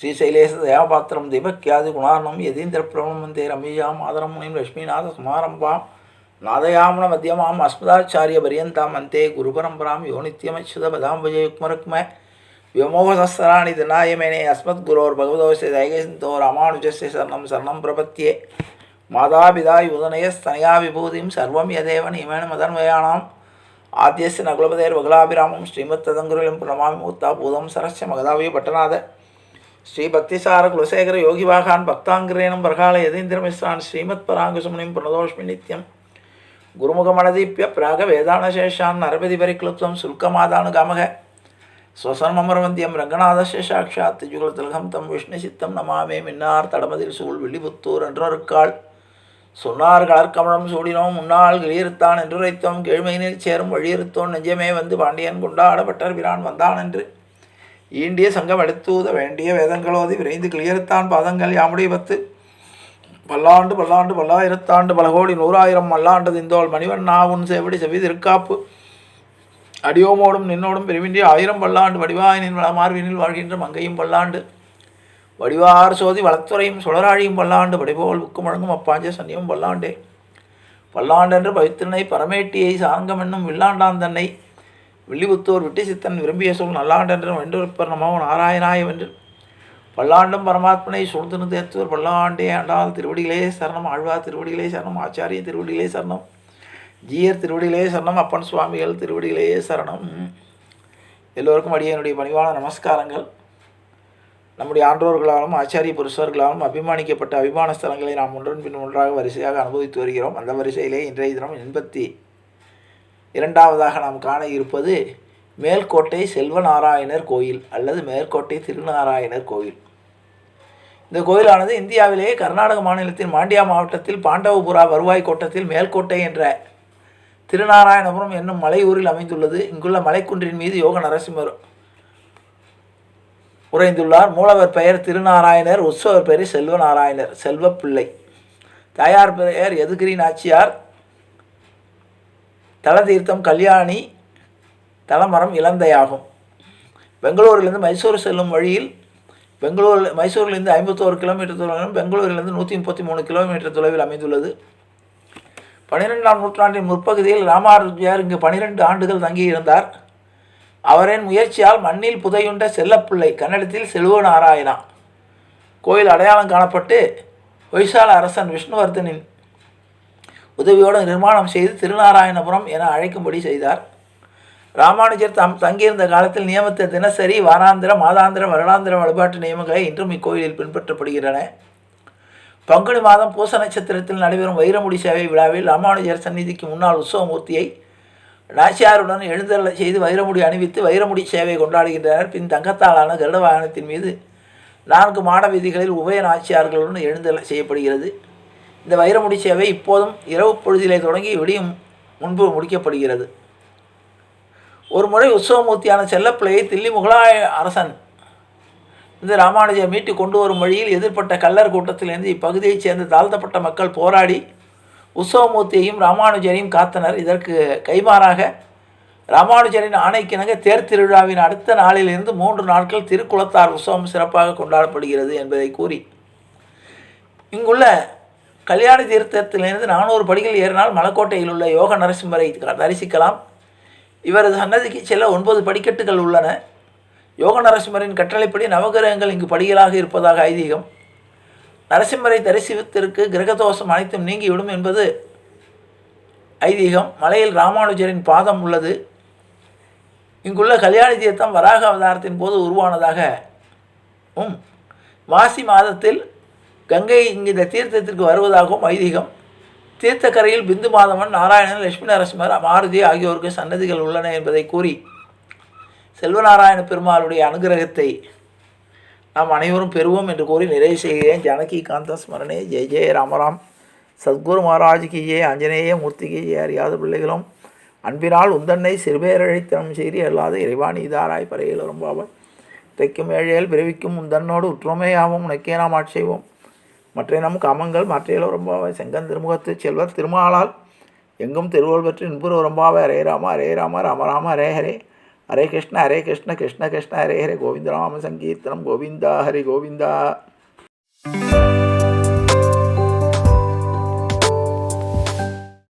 श्रीशैलेश दयापात्रं दीपक्यादि गुणार्णं यदीन्द्र प्रवणं वन्दे रम्यजां मातरं मुनिं लक्ष्मीनाथ समारम्भां नादयामन मध्यमाम् अस्मदाचार्य पर्यन्तां वन्दे गुरुपरम्परां यो नित्यमच्युतपदाम्बुजयुग्मरुक्म व्योमोहसहस्राणि दिनाय मेने अस्मद्गुरोर्भगवतोऽस्य दैकसिन्धो रामानुजस्य शरणं शरणं प्रपद्ये मातापिता युवतनयस्तनया विभूतिं सर्वं यदेव नियमेन मदन्वयाणाम् आद्यस्य नकुलपतेर्वकुलाभिरामं श्रीमत्तदङ्गुरुलं प्रणमामि मूर्ताभूतं सरस्य मगधावि पट्टनाथ श्री भक्तिसार कुलशेखर योगिवाहान भक्तांग्रेणं बरकाल यतीन्द्रमिश्रान् श्रीमत्पराङ्कुशमुनिं प्रणतोऽस्मि नित्यं गुरुमुखमनदीप्य प्राग वेदानशेषान् नरपतिपरिक्लुप्तं शुल्कमादानुगामः स्वसन्ममरवन्द्यं रङ्गनाथस्य साक्षात् तिजुगलतिलकं तं विष्णुचित्तं नमामि मिन्नार तडमदिल सूழ் வில்லிபுத்தூர் என்றொருக்கால் சொன்னார் கலர்கமலம் சூடினோம் முன்னாள் கிளியிருத்தான் என்றுரைத்தோம் கேழ்மையினில் சேரும் வழியிருத்தோன் நெஞ்சமே வந்து பாண்டியன் கொண்டாடப்பட்டர் பிரான் வந்தான் என்று ஈண்டிய சங்கம் எடுத்தூத வேண்டிய வேதங்களோதி விரைந்து கிளியறுத்தான் பாதங்கள் யாமுடைய பத்து பல்லாண்டு பல்லாண்டு பல்லாயிரத்தாண்டு பல கோடி நூறாயிரம் மல்லாண்டு திந்தோள் மணிவண்ணா உன் செவிடி செவி திருக்காப்பு அடியோமோடும் நின்னோடும் பெருவின்றி ஆயிரம் பல்லாண்டு வடிவாயினின் வளமார்வினில் வாழ்கின்ற மங்கையும் பல்லாண்டு வடிவார் சோதி வளத்துறையும் சுடராழியும் பல்லாண்டு வடிபோல் புக்கு முழங்கும் அப்பாஞ்ச சன்னியும் பல்லாண்டே பல்லாண்டென்று பவித்திரனை பரமேட்டியை சாங்கம் என்னும் வில்லாண்டான் தன்னை வில்லிபுத்தூர் விட்டு சித்தன் விரும்பிய சொல் நல்லாண்டென்று வென்றிருப்பர் நமோ நாராயணாய வென்று பல்லாண்டும் பரமாத்மனை சூழ்ந்து தேத்துவர் பல்லாண்டே ஆண்டால் திருவடிகளே சரணம் ஆழ்வார் திருவடிகளே சரணம் ஆச்சாரிய திருவடிகளே சரணம் ஜீயர் திருவடிகளே சரணம் அப்பன் சுவாமிகள் திருவடிகளே சரணம். எல்லோருக்கும் அடியனுடைய பணிவான நமஸ்காரங்கள். நம்முடைய ஆன்றோர்களாலும் ஆச்சாரிய புருஷர்களாலும் அபிமானிக்கப்பட்ட அபிமான ஸ்தலங்களை நாம் ஒன்றன் பின் ஒன்றாக வரிசையாக அனுபவித்து வருகிறோம். அந்த வரிசையிலே இன்றைய தினம் 82வதாக நாம் காண இருப்பது மேல்கோட்டை செல்வநாராயணர் கோயில் அல்லது மேற்கோட்டை திருநாராயணர் கோயில். இந்த கோயிலானது இந்தியாவிலேயே கர்நாடக மாநிலத்தின் மாண்டியா மாவட்டத்தில் பாண்டவபுரா வருவாய் கோட்டத்தில் மேல்கோட்டை என்ற திருநாராயணபுரம் என்னும் மலையூரில் அமைந்துள்ளது. இங்குள்ள மலைக்குன்றின் மீது யோக நரசிம்மர் உறைந்துள்ளார். மூலவர் பெயர் திருநாராயணர், உற்சவர் பெயர் செல்வநாராயணர், செல்வப்பிள்ளை. தாயார் பெயர் யதுகிரி நாச்சியார். தலதீர்த்தம் கல்யாணி, தலமரம் இலந்தையாகும். பெங்களூரிலிருந்து மைசூர் செல்லும் வழியில் மைசூரிலிருந்து 51 கிலோமீட்டர் தொலைவிலும் பெங்களூரிலிருந்து 133 கிலோமீட்டர் தொலைவில் அமைந்துள்ளது. 12ஆம் நூற்றாண்டின் முற்பகுதியில் ராமானுஜர் இங்கு 12 ஆண்டுகள் தங்கியிருந்தார். அவரின் முயற்சியால் மண்ணில் புதையுண்ட செல்லப்பிள்ளை, கன்னடத்தில் செல்வநாராயணா கோயில் அடையாளம் காணப்பட்டு ஹொய்சால அரசன் விஷ்ணுவர்தனின் உதவியோடு நிர்மாணம் செய்து திருநாராயணபுரம் என அழைக்கும்படி செய்தார். ராமானுஜர் தாம் தங்கியிருந்த காலத்தில் நியமித்த தினசரி, வாராந்திர, மாதாந்திர, வருடாந்திர வழிபாட்டு நியமங்களை இன்றும் இக்கோயிலில் பின்பற்றப்படுகின்றன. பங்குனி மாதம் பூச நட்சத்திரத்தில் நடைபெறும் வைரமுடி சேவை விழாவில் ராமானுஜர் சந்நிதிக்கு முன்னால் உற்சவமூர்த்தியை நாச்சியாருடன் எழுந்தருள செய்து வைரமுடி அணிவித்து வைரமுடி சேவை கொண்டாடுகின்றனர். பின் தங்கத்தாலான கருட வாகனத்தின் மீது 4 மாட வீதிகளில் உபய நாச்சியார்களுடன் எழுந்தருள செய்யப்படுகிறது. இந்த வைரமுடி சேவை இப்போதும் இரவு பொழுதிலே தொடங்கி விடியும் முன்பு முடிக்கப்படுகிறது. ஒரு முறை உற்சவமூர்த்தியான செல்லப்பிள்ளையை தில்லி முகலாய அரசன் இந்த ராமானுஜர் மீட்டு கொண்டு வரும் வழியில் எதிர்ப்பட்ட கள்ளர் கூட்டத்திலிருந்து இப்பகுதியைச் சேர்ந்த தாழ்த்தப்பட்ட மக்கள் போராடி உற்சவமூர்த்தியையும் ராமானுஜரையும் காத்தனர். இதற்கு கைமாறாக ராமானுஜரின் ஆணைக்கிணங்க தேர் திருவிழாவின் அடுத்த நாளிலிருந்து 3 நாட்கள் திருக்குளத்தார் உற்சவம் சிறப்பாக கொண்டாடப்படுகிறது என்பதை கூறி இங்குள்ள கல்யாணி தீர்த்தத்திலிருந்து 400 படிகள் ஏறினால் மலக்கோட்டையில் உள்ள யோக நரசிம்மரை தரிசிக்கலாம். இவரது சன்னதிக்கு செல்ல 9 படிக்கட்டுகள் உள்ளன. யோக நரசிம்மரின் கட்டளைப்படி நவகிரகங்கள் இங்கு படிகளாக இருப்பதாக ஐதீகம். நரசிம்மரை தரிசிப்பதற்கு கிரகதோஷம் அனைத்தும் நீங்கிவிடும் என்பது ஐதீகம். மலையில் ராமானுஜரின் பாதம் உள்ளது. இங்குள்ள கல்யாணி தீர்த்தம் வராக அவதாரத்தின் போது உருவானதாகவும் மாசி மாதத்தில் கங்கை இங்கு இந்த தீர்த்தத்திற்கு வருவதாகவும் ஐதீகம். தீர்த்தக்கரையில் பிந்து மாதவன், நாராயணன், லட்சுமி நரசிம்மர், மாருதி ஆகியோருக்கு சன்னதிகள் உள்ளன என்பதை கூறி செல்வநாராயண பெருமாளுடைய அனுகிரகத்தை நாம் அனைவரும் பெறுவோம் என்று கூறி நிறைவு செய்கிறேன். ஜானகி காந்த ஸ்மரணே. ஜெய ஜெய ராமராம். சத்குரு மகாராஜுக்கு ஜெய, ஆஞ்சநேய மூர்த்திக்கு ஜெய. அறியாத பிள்ளைகளும் அன்பினால் உந்தன்னை சிறுபேரழைத்தனம் செய்தி அல்லாத இறைவாணி இதாராய் பறையில் வரும்பாவன் தைக்கும் ஏழையில் பிறவிக்கும் உந்தன்னோடு உற்றோமையாவும் உனக்கே நாம் ஆட்சேவோம். மற்ற நம் காமங்கள் மற்றையில் வரும்பாவாய் செங்கன் திருமுகத்து செல்வர் திருமாலால் எங்கும் திருவள் பெற்று இன்புற வரும்பாவை. ஹரே ராம ஹரே ராம ராம ராம ஹரே ஹரே. ஹரே கிருஷ்ண கிருஷ்ண கிருஷ்ண ஹரே ஹரே கோவிந்த நாம சங்கீர்த்தனம் கோவிந்தா ஹரி கோவிந்தா.